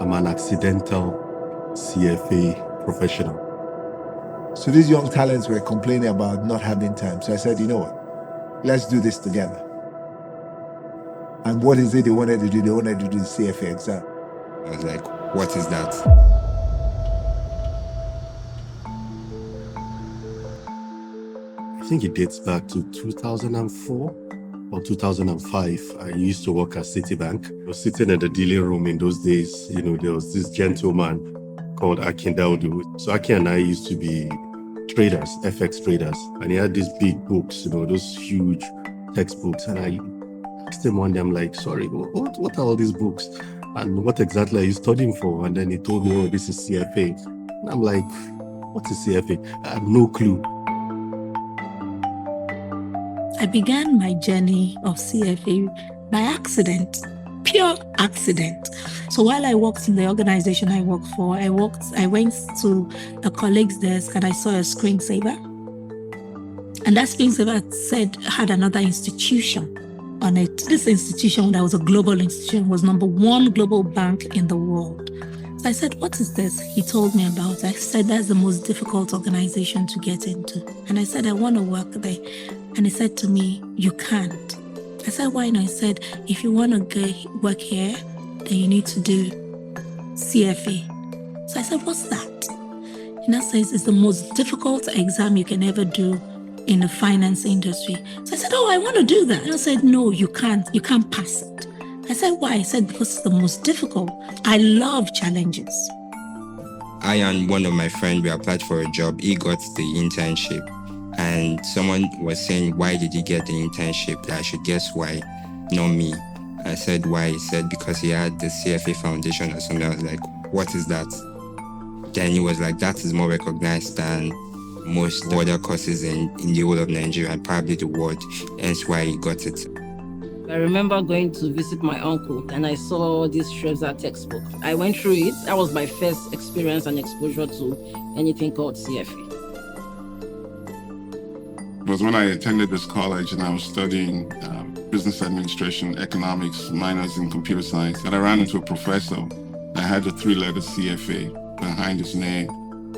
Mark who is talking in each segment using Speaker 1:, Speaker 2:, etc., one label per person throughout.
Speaker 1: I'm an accidental CFA professional.
Speaker 2: So these young talents were complaining about not having time. So I said, you know what? Let's do this together. And what is it they wanted to do? They wanted to do the CFA exam.
Speaker 3: I was like, what is that?
Speaker 1: I think it dates back to 2004 or 2005. I used to work at Citibank. I was sitting in the dealing room in those days. There was this gentleman called Akin Daudu. So Akin and I used to be traders, FX traders. And he had these big books, those huge textbooks. And I asked him one day, I'm like, sorry, what are all these books? And what exactly are you studying for? And then he told me, this is CFA. And I'm like, what is CFA? I have no clue.
Speaker 4: I began my journey of CFA by accident, pure accident. So while I worked in the organization I worked for, I went to a colleague's desk and I saw a screensaver. And that screensaver had another institution on it. This institution, that was a global institution, was number one global bank in the world. So I said, what is this? He told me about it. I said, that's the most difficult organization to get into. And I said, I want to work there. And he said to me, you can't. I said, why not? He said, if you want to work here, then you need to do CFA. So I said, what's that? In that sense, it's the most difficult exam you can ever do in the finance industry. So I said, I want to do that. And I said, no, you can't pass it. I said, why? I said, because it's the most difficult. I love challenges.
Speaker 3: I and one of my friends, we applied for a job. He got the internship. And someone was saying, why did he get the internship? I should guess why, not me. I said, why? He said, because he had the CFA foundation or something. I was like, what is that? Then he was like, that is more recognized than most other courses in the whole of Nigeria and probably the world. Hence why he got it.
Speaker 5: I remember going to visit my uncle and I saw this Shrevza textbook. I went through it. That was my first experience and exposure to anything called CFA.
Speaker 6: It was when I attended this college and I was studying business administration, economics, minors in computer science, and I ran into a professor that had the three-letter CFA behind his name.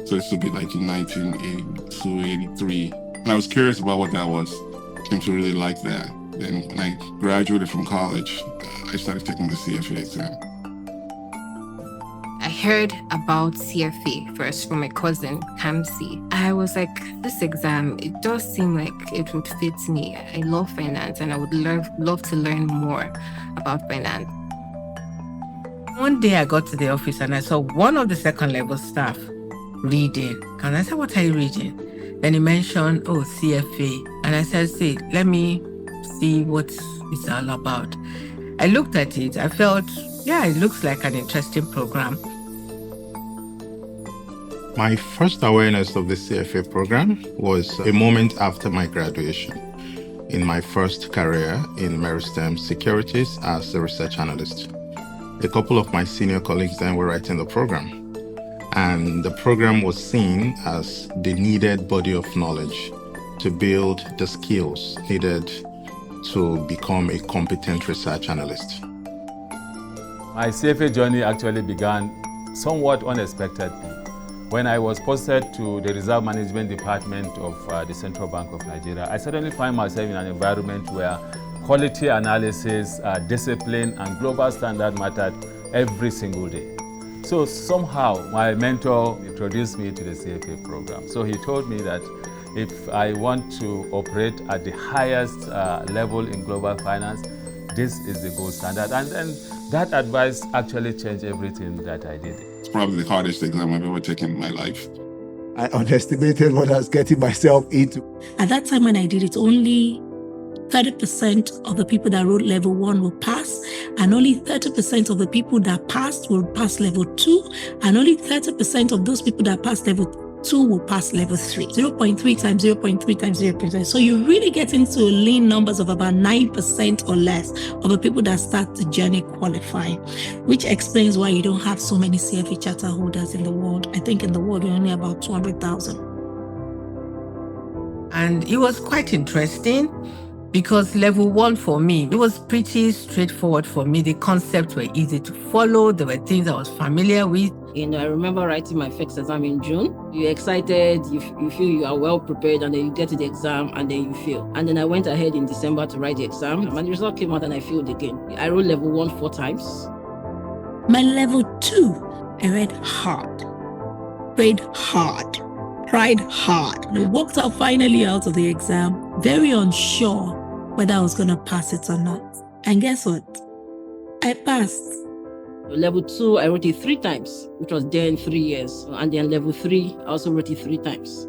Speaker 6: So this would be like in 1982, 83. And I was curious about what that was. I came to really like that. Then when I graduated from college, I started taking the CFA exam.
Speaker 7: I heard about CFA first from my cousin, Kamsi. I was like, this exam, it does seem like it would fit me. I love finance and I would love to learn more about finance.
Speaker 8: One day I got to the office and I saw one of the second level staff reading. And I said, what are you reading? Then he mentioned, CFA. And I said, let me see what it's all about. I looked at it. I felt, it looks like an interesting program.
Speaker 9: My first awareness of the CFA program was a moment after my graduation in my first career in Maritime Securities as a research analyst. A couple of my senior colleagues then were writing the program, and the program was seen as the needed body of knowledge to build the skills needed to become a competent research analyst.
Speaker 10: My CFA journey actually began somewhat unexpectedly when I was posted to the Reserve Management Department of the Central Bank of Nigeria. I suddenly find myself in an environment where quality analysis, discipline, and global standard mattered every single day. So somehow my mentor introduced me to the CFA program. So he told me that if I want to operate at the highest level in global finance, this is the gold standard. And then that advice actually changed everything that I did.
Speaker 6: It's probably the hardest exam I've ever taken in my life.
Speaker 2: I underestimated what I was getting myself into.
Speaker 4: At that time when I did it, only 30% of the people that wrote level 1 will pass, and only 30% of the people that passed will pass level 2, and only 30% of those people that passed level 2 will pass level 3. 0.3 times 0.3 times 0.3. So you really get into lean numbers of about 9% or less of the people that start the journey qualifying, which explains why you don't have so many CFA charter holders in the world. I think in the world, we're only about 200,000.
Speaker 8: And it was quite interesting. Because level 1 for me, it was pretty straightforward for me. The concepts were easy to follow. There were things I was familiar with.
Speaker 5: I remember writing my first exam in June. You're excited, you feel you are well prepared, and then you get to the exam and then you fail. And then I went ahead in December to write the exam, and the result came out and I failed again. I wrote level 1 4 times.
Speaker 4: My level 2, I read hard, prayed hard, tried hard. I walked out finally out of the exam, very unsure whether I was going to pass it or not. And guess what? I passed.
Speaker 5: Level 2, I wrote it 3 times, which was then 3 years. And then level 3, I also wrote it 3 times.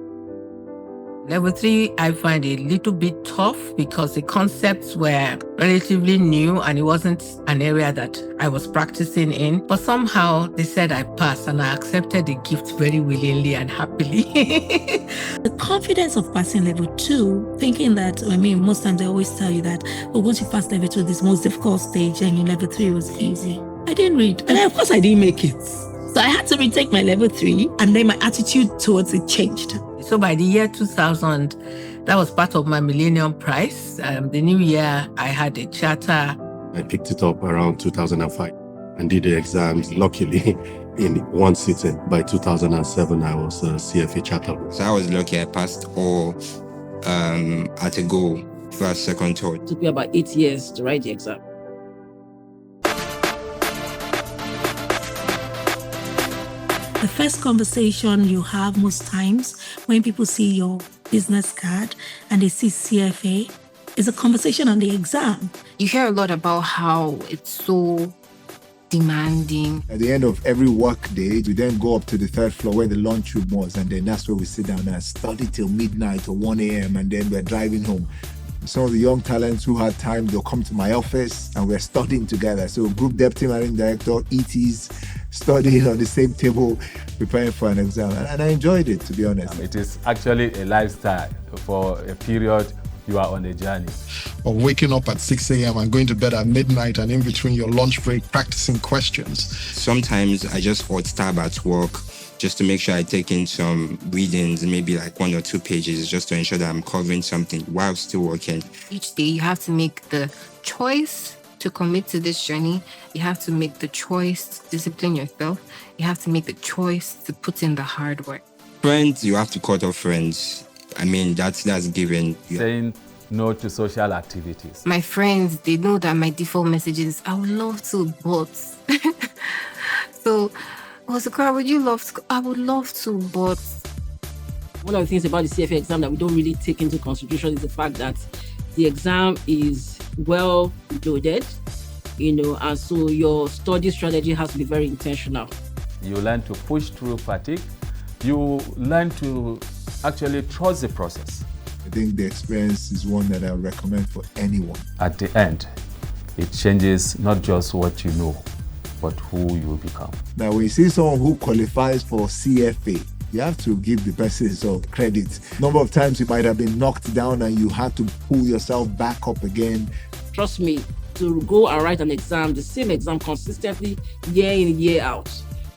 Speaker 8: Level 3, I find it a little bit tough because the concepts were relatively new and it wasn't an area that I was practicing in. But somehow they said I passed and I accepted the gift very willingly and happily.
Speaker 4: The confidence of passing level 2, thinking that, most times they always tell you that, once you pass level 2, this most difficult stage, and your level 3 was easy. I didn't read, and of course I didn't make it. So I had to retake my level 3, and then my attitude towards it changed.
Speaker 8: So by the year 2000, that was part of my Millennium Prize. The new year, I had a charter.
Speaker 1: I picked it up around 2005 and did the exams, luckily, in one sitting. By 2007, I was a CFA charter.
Speaker 3: So I was lucky. I passed all at a go, first, second, third.
Speaker 5: It took me about 8 years to write the exam.
Speaker 4: The first conversation you have most times when people see your business card and they see CFA is a conversation on the exam.
Speaker 7: You hear a lot about how it's so demanding.
Speaker 2: At the end of every work day, we then go up to the 3rd floor where the lunchroom was, and then that's where we sit down and study till midnight or 1 a.m. and then we're driving home. Some of the young talents who had time, they'll come to my office and we're studying together. So Group Deputy Managing Director, ETs, studying on the same table, preparing for an exam. And I enjoyed it, to be honest.
Speaker 10: It is actually a lifestyle. For a period, you are on a journey.
Speaker 11: Or waking up at 6 a.m. and going to bed at midnight and in between your lunch break, practicing questions.
Speaker 3: Sometimes I just hot tab at work just to make sure I take in some readings, maybe like 1 or 2 pages, just to ensure that I'm covering something while still working.
Speaker 7: Each day you have to make the choice to commit to this journey. You have to make the choice to discipline yourself. You have to make the choice to put in the hard work.
Speaker 3: Friends, you have to cut off friends. That's given.
Speaker 10: Saying no to social activities.
Speaker 7: My friends, they know that my default message is, I would love to, but... So, would you love to? I would love to, but...
Speaker 5: One of the things about the CFA exam that we don't really take into consideration is the fact that the exam is well loaded, and so your study strategy has to be very intentional.
Speaker 10: You learn to push through fatigue. You learn to actually trust the process.
Speaker 2: I think the experience is one that I would recommend for anyone.
Speaker 10: At the end, it changes not just what you know, but who you become.
Speaker 2: Now, when you see someone who qualifies for CFA, you have to give the person some credit. Number of times you might have been knocked down and you had to pull yourself back up again.
Speaker 5: Trust me, to go and write an exam, the same exam consistently, year in, year out,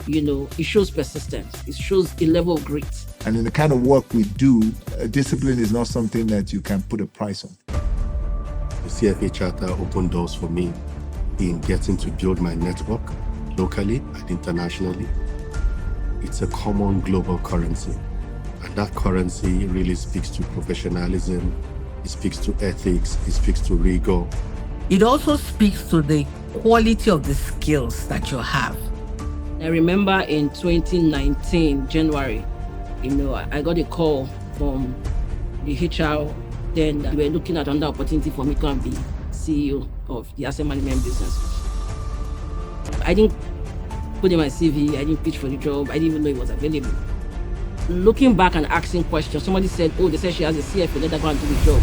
Speaker 5: it shows persistence. It shows a level of grit.
Speaker 2: And in the kind of work we do, discipline is not something that you can put a price on.
Speaker 1: The CFA charter opened doors for me in getting to build my network locally and internationally. It's a common global currency, and that currency really speaks to professionalism, it speaks to ethics, it speaks to rigor.
Speaker 8: It also speaks to the quality of the skills that you have.
Speaker 5: I remember in 2019, January, I got a call from the HR. Then we were looking at another opportunity for me to be CEO of the asset management business. I didn't put in my CV, I didn't pitch for the job, I didn't even know it was available. Looking back and asking questions, somebody said, they said she has a CFA, let her go and do the job.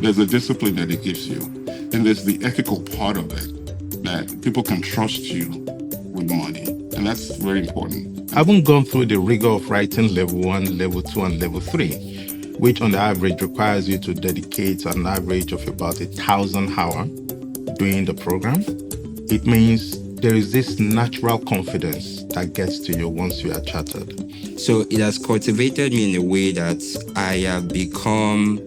Speaker 6: There's a discipline that it gives you, and there's the ethical part of it, that people can trust you with money, and that's very important.
Speaker 9: I haven't gone through the rigor of writing level 1, level 2, and level 3, which on the average requires you to dedicate an average of about 1,000 hours doing the program. It means there is this natural confidence that gets to you once you are chartered.
Speaker 3: So it has cultivated me in a way that I have become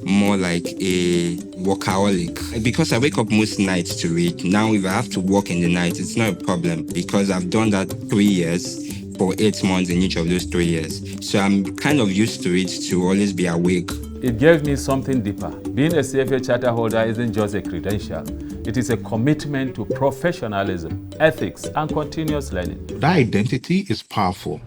Speaker 3: more like a workaholic. Because I wake up most nights to read, now if I have to work in the night, it's not a problem because I've done that 3 years for 8 months in each of those 3 years. So I'm kind of used to it to always be awake.
Speaker 10: It gave me something deeper. Being a CFA charter holder isn't just a credential. It is a commitment to professionalism, ethics, and continuous learning.
Speaker 9: That identity is powerful.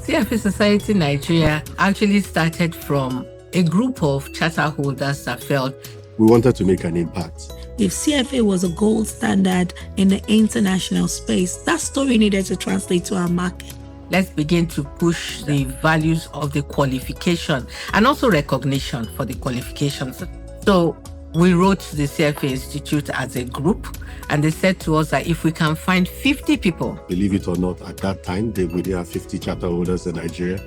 Speaker 8: CFA Society Nigeria actually started from a group of charter holders that felt
Speaker 1: We wanted to make an impact.
Speaker 4: If CFA was a gold standard in the international space, that story needed to translate to our market.
Speaker 8: let's begin to push the values of the qualification and also recognition for the qualifications. So we wrote to the CFA Institute as a group, and they said to us that if we can find 50 people.
Speaker 1: Believe it or not, at that time, we did have 50 charter holders in Nigeria.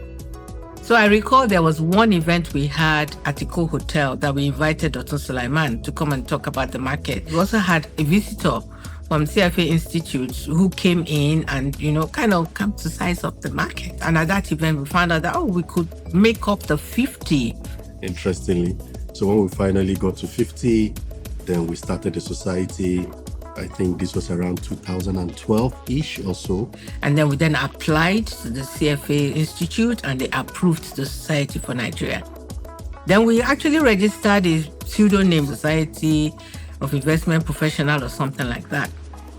Speaker 8: So I recall there was one event we had at Iko Hotel that we invited Dr. Sulaiman to come and talk about the market. We also had a visitor from CFA Institute who came in and, kind of come to size up the market. And at that event, we found out that, we could make up the 50.
Speaker 1: Interestingly. So when we finally got to 50, then we started the society. I think this was around 2012-ish or so.
Speaker 8: And then we then applied to the CFA Institute and they approved the Society for Nigeria. Then we actually registered a pseudonym, Society of Investment Professional or something like that.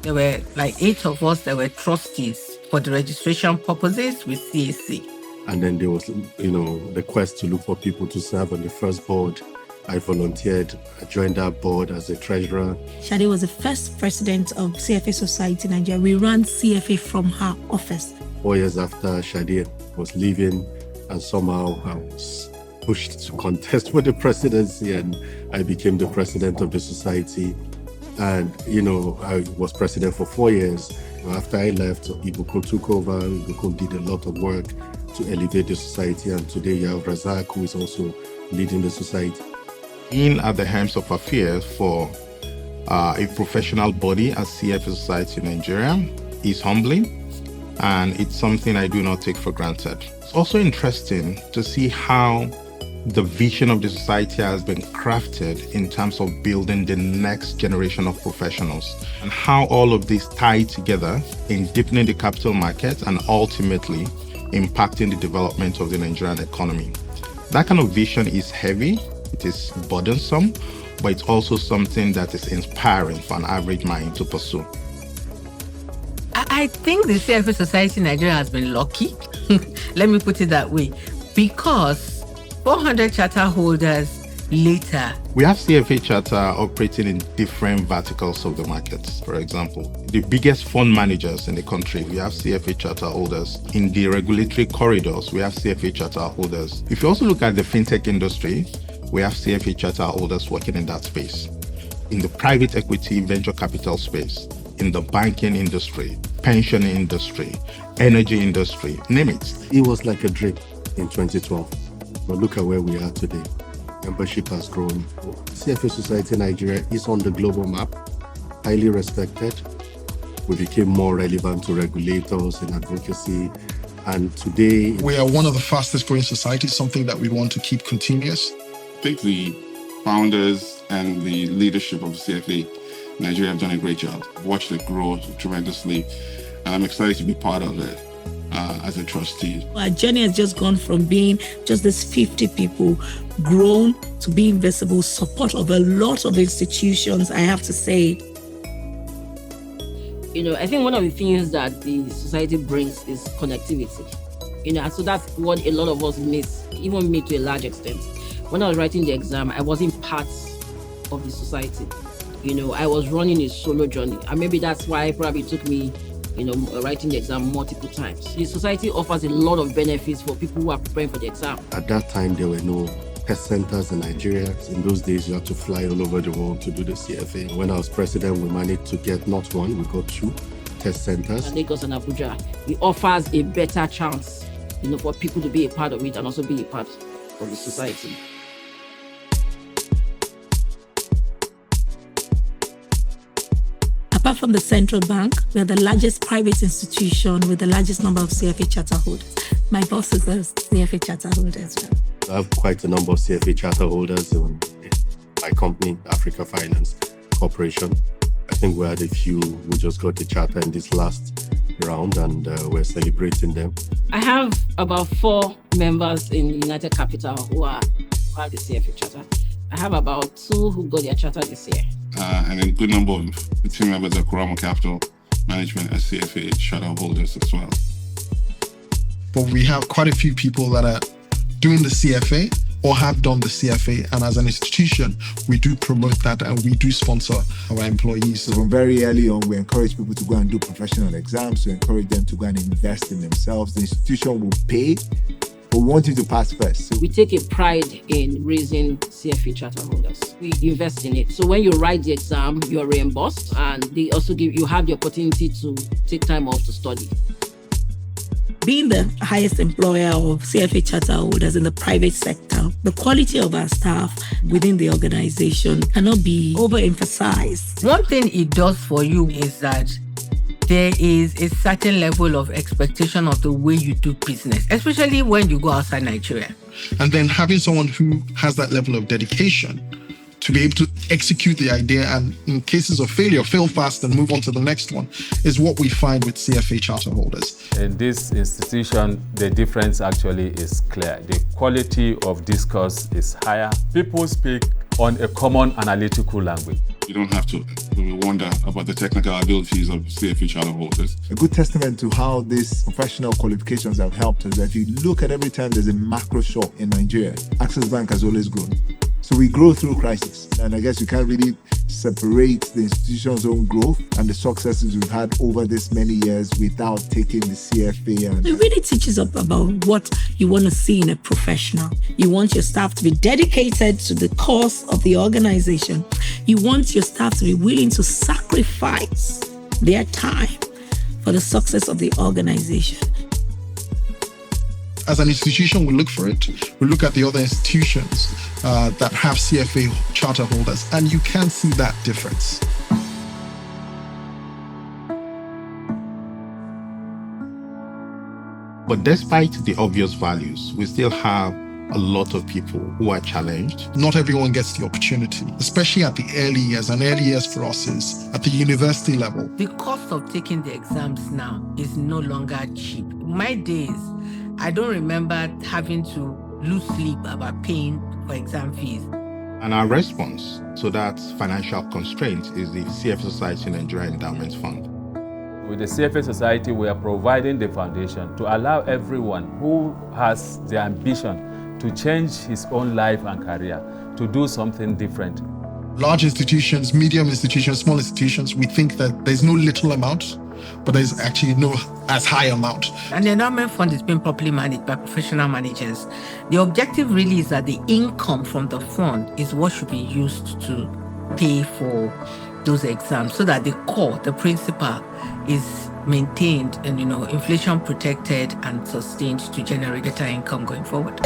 Speaker 8: There were like 8 of us that were trustees for the registration purposes with CAC.
Speaker 1: And then there was, the quest to look for people to serve on the first board. I volunteered. I joined that board as a treasurer.
Speaker 4: Shade was the first president of CFA Society Nigeria. We ran CFA from her office.
Speaker 1: 4 years after Shade was leaving, and somehow I was pushed to contest for the presidency, and I became the president of the society. And, I was president for 4 years. After I left, Ibuko took over. Ibuko did a lot of work to elevate the society, and today you have Razak, who is also leading the society.
Speaker 9: Being at the helm of affairs for a professional body as CFA Society Nigeria is humbling, and it's something I do not take for granted. It's also interesting to see how the vision of the society has been crafted in terms of building the next generation of professionals, and how all of this tied together in deepening the capital market and ultimately impacting the development of the Nigerian economy. That kind of vision is heavy, it is burdensome, but it's also something that is inspiring for an average mind to pursue.
Speaker 8: I think the CFA Society in Nigeria has been lucky, let me put it that way, because 400 charter holders later.
Speaker 9: We have CFA charter operating in different verticals of the markets. For example, the biggest fund managers in the country, we have CFA charter holders. In the regulatory corridors, we have CFA charter holders. If you also look at the fintech industry, we have CFA charter holders working in that space. In the private equity venture capital space, in the banking industry, pension industry, energy industry, name it.
Speaker 1: It was like a dream in 2012. But look at where we are today. Membership has grown. CFA Society Nigeria is on the global map, highly respected. We became more relevant to regulators in advocacy. And today,
Speaker 11: We are one of the fastest growing societies, something that we want to keep continuous.
Speaker 6: I think the founders and the leadership of CFA Nigeria have done a great job. Watched it grow tremendously, and I'm excited to be part of it as a trustee.
Speaker 4: Our journey has just gone from being just this 50 people grown to being visible, support of a lot of institutions, I have to say.
Speaker 5: I think one of the things that the society brings is connectivity. And so that's what a lot of us miss, even me to a large extent. When I was writing the exam, I wasn't part of the society. I was running a solo journey. And maybe that's why probably it took me, writing the exam multiple times. The society offers a lot of benefits for people who are preparing for the exam.
Speaker 1: At that time, there were no test centers in Nigeria. In those days, you had to fly all over the world to do the CFA. When I was president, we managed to get not one, we got 2 test centers.
Speaker 5: Lagos and Abuja. It offers a better chance, for people to be a part of it and also be a part of the society.
Speaker 4: Apart from the central bank, we are the largest private institution with the largest number of CFA charter holders. My boss is a CFA charter holder as well.
Speaker 1: I have quite a number of CFA charter holders in my company, Africa Finance Corporation. I think we had a few who just got the charter in this last round, and we're celebrating them.
Speaker 5: I have about 4 members in United Capital who have the CFA charter. I have about 2 who got their charter this year.
Speaker 6: And a good number of the team members at Kurama Capital Management as CFA charter holders as well.
Speaker 11: But we have quite a few people that are doing the CFA or have done the CFA, and as an institution, we do promote that and we do sponsor our employees.
Speaker 2: So from very early on, we encourage people to go and do professional exams, to encourage them to go and invest in themselves. The institution will pay, but we want you to pass first. So
Speaker 5: we take a pride in raising CFA charter holders. We invest in it. So when you write the exam, you're reimbursed, and they also you have the opportunity to take time off to study.
Speaker 4: Being the highest employer of CFA charter holders in the private sector, the quality of our staff within the organization cannot be overemphasized.
Speaker 8: One thing it does for you is that there is a certain level of expectation of the way you do business, especially when you go outside Nigeria.
Speaker 11: And then having someone who has that level of dedication to be able to execute the idea and in cases of failure, fail fast and move on to the next one is what we find with CFA charter holders.
Speaker 10: In this institution, the difference actually is clear. The quality of discourse is higher. People speak on a common analytical language.
Speaker 6: You don't have to wonder about the technical abilities of CFA charter holders.
Speaker 2: A good testament to how these professional qualifications have helped us, that if you look at every time there's a macro shock in Nigeria, Access Bank has always grown. So we grow through crisis. And I guess you can't really separate the institution's own growth and the successes we've had over this many years without taking the CFA. And
Speaker 4: it really teaches us about what you want to see in a professional. You want your staff to be dedicated to the cause of the organization. You want your staff to be willing to sacrifice their time for the success of the organization.
Speaker 11: As an institution, we look for it. We look at the other institutions that have CFA charter holders, and you can see that difference.
Speaker 9: But despite the obvious values, we still have a lot of people who are challenged.
Speaker 11: Not everyone gets the opportunity, especially at the early years. And early years for us is at the university level.
Speaker 8: The cost of taking the exams now is no longer cheap. My days, I don't remember having to lose sleep about paying for exam fees.
Speaker 9: And our response to that financial constraint is the CFA Society Nigerian Endowment Fund.
Speaker 10: With the CFA Society, we are providing the foundation to allow everyone who has the ambition to change his own life and career, to do something different.
Speaker 11: Large institutions, medium institutions, small institutions, we think that there's no little amount, but there's actually no as high amount.
Speaker 8: And the endowment fund is being properly managed by professional managers. The objective really is that the income from the fund is what should be used to pay for those exams, so that the core, the principal, is maintained and, inflation protected and sustained to generate better income going forward.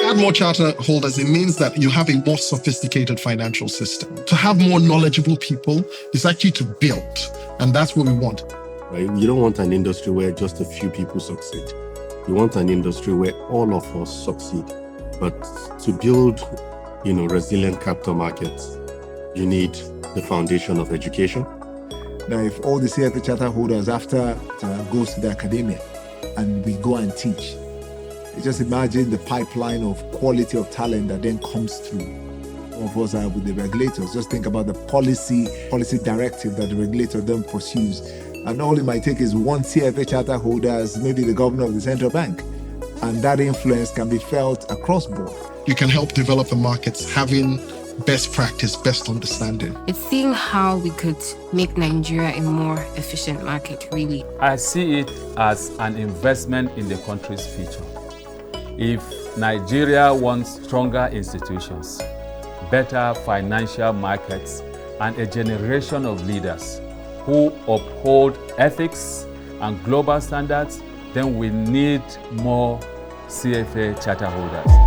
Speaker 11: Add more charter holders, it means that you have a more sophisticated financial system. To have more knowledgeable people is actually to build, and that's what we want.
Speaker 1: Right? You don't want an industry where just a few people succeed. You want an industry where all of us succeed. But to build, resilient capital markets, you need the foundation of education.
Speaker 2: Now, if all the CFA charter holders after goes to the academia and we go and teach, just imagine the pipeline of quality of talent that then comes through. Of us are with the regulators. Just think about the policy directive that the regulator then pursues. And all it might take is one CFA charter holder as maybe the governor of the central bank. And that influence can be felt across board.
Speaker 11: You can help develop the markets, having best practice, best understanding.
Speaker 7: It's seeing how we could make Nigeria a more efficient market, really.
Speaker 10: I see it as an investment in the country's future. If Nigeria wants stronger institutions, better financial markets, and a generation of leaders who uphold ethics and global standards, then we need more CFA charter holders.